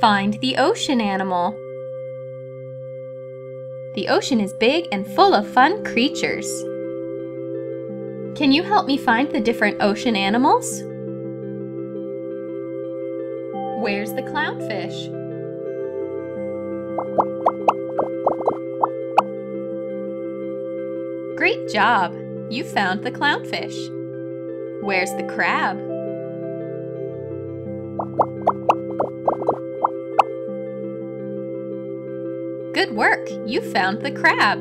Find the ocean animal. The ocean is big and full of fun creatures. Can you help me find the different ocean animals? Where's the clownfish? Great job! You found the clownfish. Where's the crab? Good work! You found the crab.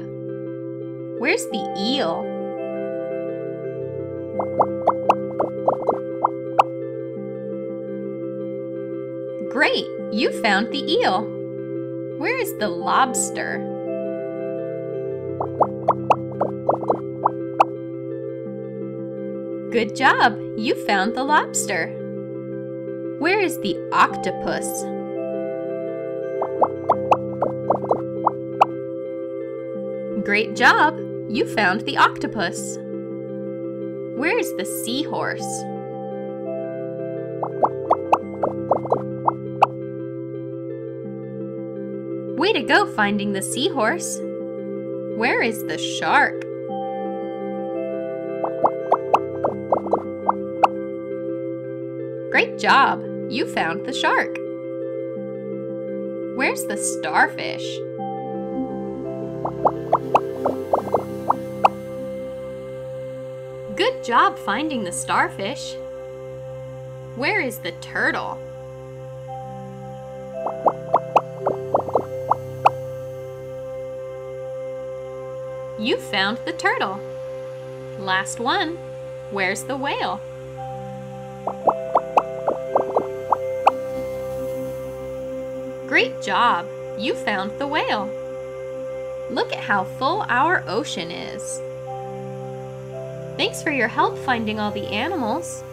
Where's the eel? Great! You found the eel. Where is the lobster? Good job! You found the lobster. Where is the octopus? Great job! You found the octopus. Where is the seahorse? Way to go finding the seahorse. Where is the shark? Great job! You found the shark. Where's the starfish? Good job finding the starfish. Where is the turtle? You found the turtle. Last one. Where's the whale? Great job! You found the whale. Look at how full our ocean is. Thanks for your help finding all the animals.